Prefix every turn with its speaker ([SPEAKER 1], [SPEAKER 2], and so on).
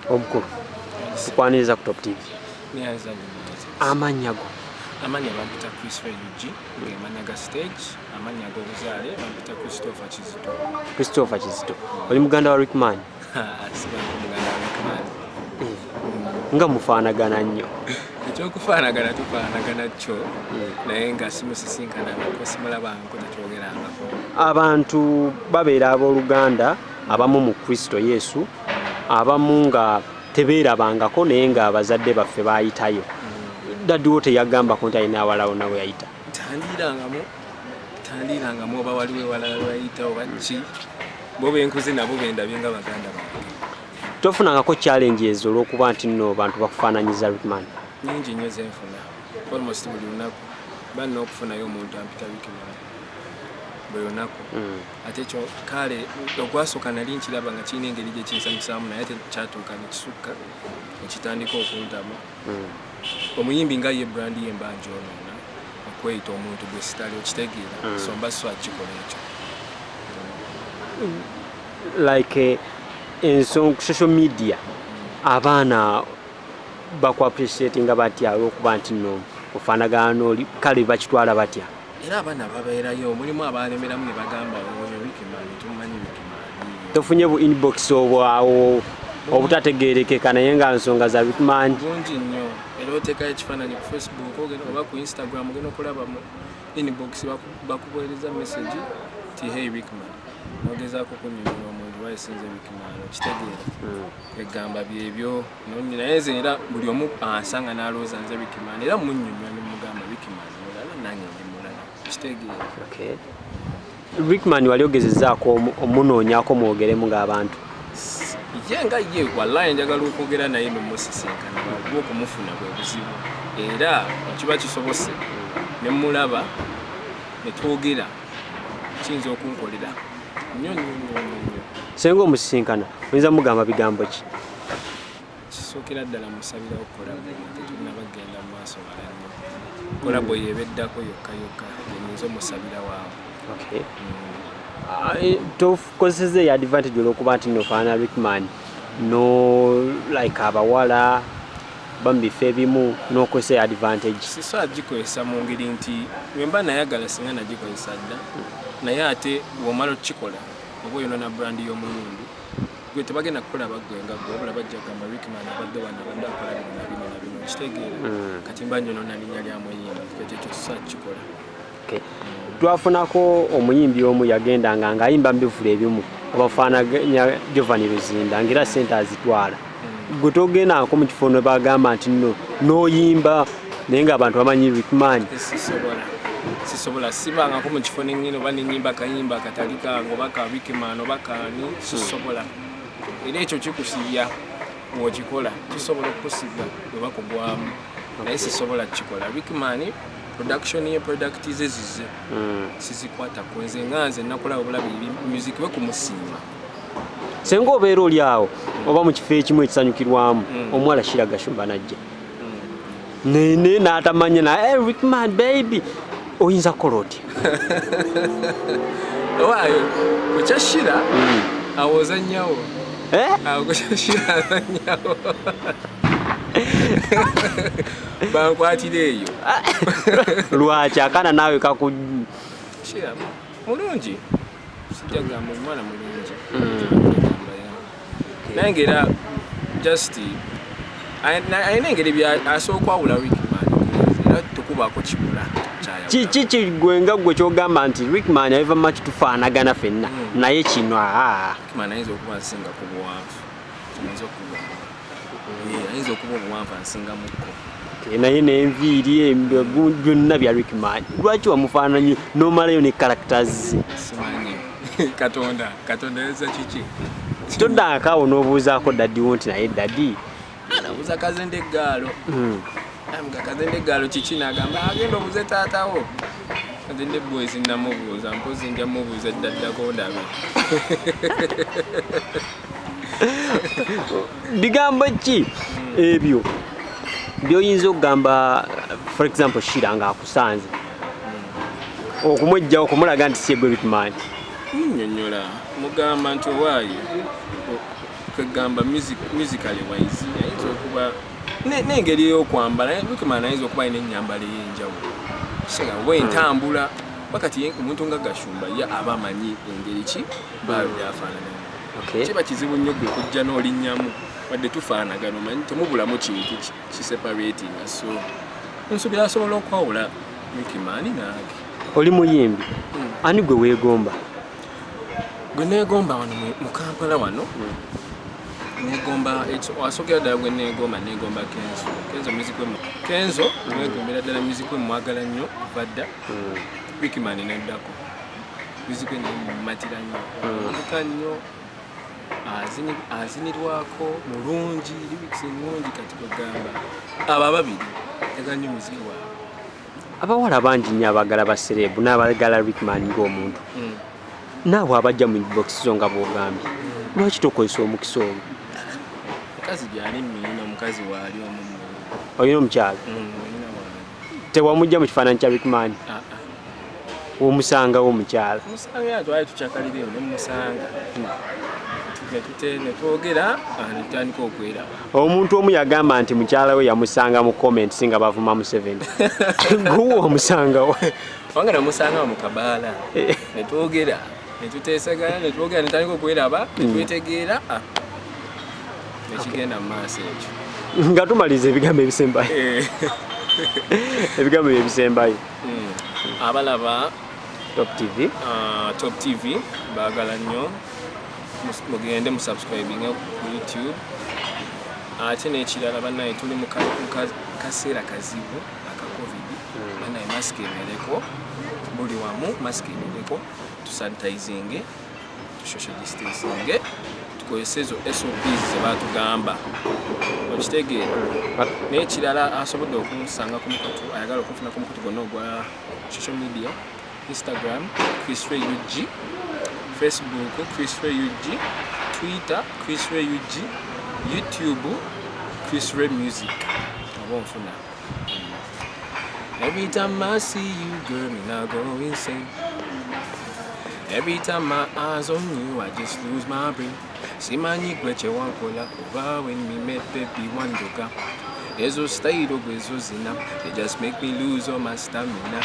[SPEAKER 1] omukulu tukwaniriza ku Top TV
[SPEAKER 2] Nyanza
[SPEAKER 1] amanya go
[SPEAKER 2] amanya bampita Christopher Yuji ngemanya ga stage amanya go buzaale bampita Christopher Kizito
[SPEAKER 1] oli muganda wa Rickman
[SPEAKER 2] asiba muganda wa Rickman
[SPEAKER 1] nga mufaanagana nnyo
[SPEAKER 2] ekyokufaanagana tufaanagana kyo naye nga simusisinkana ko simulabangako tetwogerangako
[SPEAKER 1] abantu babeera abooluganda abamu mu Kristo Yesu abamu nga tebeerabangako naye nga abazadde baffe baayitayo daddiwo teyagambako nti alina awalawo nawe yayita
[SPEAKER 2] tandirangamu oba waliwo ewalala wayita oba ki bo benkuze nabo bendabye nga baganda bange
[SPEAKER 1] tofunangako challenge ezo olw'okuba nti nno bantu bakufaananyiza Rickman
[SPEAKER 2] nyingi nnyo zenfuna almost buli lunaku banna okufunayo omuntu ampita Rickman buli lunaku ate ekyo kale ogwasooka nali nkiraba nga kirina engeri gye kinsanyusaamu naye tekyatuuka nekisukka ekitandika okuntama omuyimbi nga ye brand ye mbanja onoona okweyita omuntu gwe sitali okitegeera so mba so akikola ekyo
[SPEAKER 1] like ensonga social media abaana bakuappreciatinga batya olw'okuba nti nno ofaanagana n'oli kale bakitwala batya
[SPEAKER 2] era abaana babeerayo mulimu abalemeramu ne bagamba oyo Rickman tumumanyi Rickman
[SPEAKER 1] tofunye bu inbox obwawo obutategeerekeka naye nga nsonga za Rickman
[SPEAKER 2] bungi nnyo era oteekayo ekifaananyi ku Facebook ogenda oba ku Instagram ogenda okulaba mu inbox bakubuuliriza message ti hey Rickman nogezaako kunyonyola omuntu wayesinze Rickman okitegeera egamba byebyo naye nze era buli omu asanga n'alowooza nze Rickman era munnyonnyola ne mugamba Rickman mulala nange ndi mulala okitegeera
[SPEAKER 1] Rickman wali ogezezzaako omunoonyaako mwogeremu ng'abantu
[SPEAKER 2] ye nga ye wallahi njagala okwogera naye nemusisinkana lwa okumufuna bwe buzibu era kiba kisobose ne mulaba ne twogera kiyinza okunkolera nnyo
[SPEAKER 1] senga omusisinkana oyinza mugamba bigambo ki
[SPEAKER 2] kisookera ddala musabira okukola tetulina bagenda mu maaso wala nnyo kola bwe yebeddako yokka yenyinza omusabira waawe
[SPEAKER 1] tokozeseza eyo advantage olw'okuba nti nofaana Rickman no like abawala bambifo ebimu n'okozesa eyo advantage
[SPEAKER 2] siso agikozesa mu ngeri nti wemba nayagala singa nagikozesa dda naye ate bw'omala okukikola oba oyonona brand y'omuyimbi gwe tebagenda kukola bagwenga gwe wabula bajja kugamba Rickman abadde wano abadde akola bino na bino kitegeera kati mba nyonona linnya lya muyimbi ekyo kiso akikola
[SPEAKER 1] twafunako omuyimbi omu yagendanga ng'ayimba mu bivulo ebimu obafaanaganya Giovanni Luzinda ng'era ssente azitwala gwe togendangako mu kifo ne bagamba nti nno n'oyimba naye ng'abantu bamanyi Rickman
[SPEAKER 2] sisobola sibangako mu kifo nengino oba nenyimba kayimba akatali kange oba ka Rickman oba kaani sisobola era ekyo kikusibya bw'okikola kisobola okukusibya oba kugwamu naye sisobola kukikola Rickman production ye product ze zize sizikwata kwenze nganze nakola obulabi music we kumusiima
[SPEAKER 1] senga obeera oli awo oba mu kifo ekimu ekisanyukirwamu omuwala Shira Gashumba najja nene n'atamanya na Rickman baby oyinza kukola otya
[SPEAKER 2] waayo kukyashira awozannyawo kukyashira azannyawo bankwatira eyo
[SPEAKER 1] lwaki akana naawe
[SPEAKER 2] shira mulungi sijagamba omwana mulungi naye ngera just ayina engeri asobola okwawula Rickman era tukubaako kibula
[SPEAKER 1] kiki gwenga gwe kyogamba nti Rickman aiva maki tufaanagana ffenna naye kino
[SPEAKER 2] Rickman ayinza okuba nsinga ku buwanvu ayinza okuba obuwanvu ansingamukko
[SPEAKER 1] naye n'enviiri byonna bya Rickman lwaki wamufaananyi n'omalayo ne characters
[SPEAKER 2] simanyi katonda yeza kiki
[SPEAKER 1] toddangakaawo n'obuuzaako daddiwo nti naye daddi
[SPEAKER 2] anabuuza Kazende Eggaalo nga Kazende Eggaalo kiki n'agamba agenda obuuze taatawo Kazende boys namubuuza mpozi nja mubuuza ddaddako ndabe
[SPEAKER 1] bigambo ki ebyo by'oyinza okugamba for example Shira ng'akusanze okumwejjawo okumulaga nti si gwe Rickman
[SPEAKER 2] nnyonnyola mugamba nti owaayo gamba musically wise ayinza okuba n'engeri y'okwambala Wikiman ayinza okuba alina ennyambala ey'enjawulo singa wentambula wakati omuntu nga Gashumba ye aba amanyi engeri ki baayo byafaanana kiba kizibu nnyo gwe kujja n'olinnyamu wadde tufaanagana omanyi temubulamu kintu kiseparatinga so nsuubira asobola okwawula Wikiman naage
[SPEAKER 1] oli muyimbi ani gwe weegomba
[SPEAKER 2] gwe neegomba wano mu Kampala wano neegomba wasokera ddala gwe neegomba Kenzo music we Kenzo twegombera ddala music we mwagala nnyo badda Wikiman neddako music we nemumatira nnyo muka nnyo azinirwako mulungi lyrics ennungi kati kwegamba abo ababiri tega nnyo muziki waabwe
[SPEAKER 1] abawala bangi nnyo abagala baserebu n'abagala Wikiman ng'omuntu naawe abajja mu box zo nga bw'ogambye lwaki tokozesa omukisa ogwo
[SPEAKER 2] mukazi gyali mmina omukazi waali omu
[SPEAKER 1] olina omukyala tewamujja mu kifaananyi kya Wikiman womusangawo omukyala
[SPEAKER 2] musanga twali tukyakalireyo nemusanga netwogera netutandika okweraba
[SPEAKER 1] omuntu omu yagamba nti mukyala we yamusanga mu comments nga bavuma mu 7 guwo omusangawo
[SPEAKER 2] wanga namusangawo mu kabaala netwogera netuteesagana netwogera netandika okweraba netwetegeera nekigenda mu maaso ekyo
[SPEAKER 1] nga tumaliza ebigambo ebisembayo ebigambo ebisembayo
[SPEAKER 2] abalaba
[SPEAKER 1] Top TV
[SPEAKER 2] baagala nnyo mugende mu subscribing ku YouTube ate n'ekirala bannaye tuli mu kaseera kazibu aka COVID bannaye masiki ebeereko buli wamu masiki ebeereko tusanitizinge social distancing tukozese ezo SOPs ze baatugamba okitegeera n'ekirala asobodde okunsanga ku mukutu ayagala okunfuna ku mukutu gonna ogwa social media Instagram Chris Ray UG Facebook Chris Ray UG Twitter Chris Ray UG YouTube Chris Ray Music abonfuna every time I see you girl me now go insane every time my eyes on you I just lose my brain simanyi gweche wankola kuba when me met baby wandoka ezo style ezo zina they just make me lose all my stamina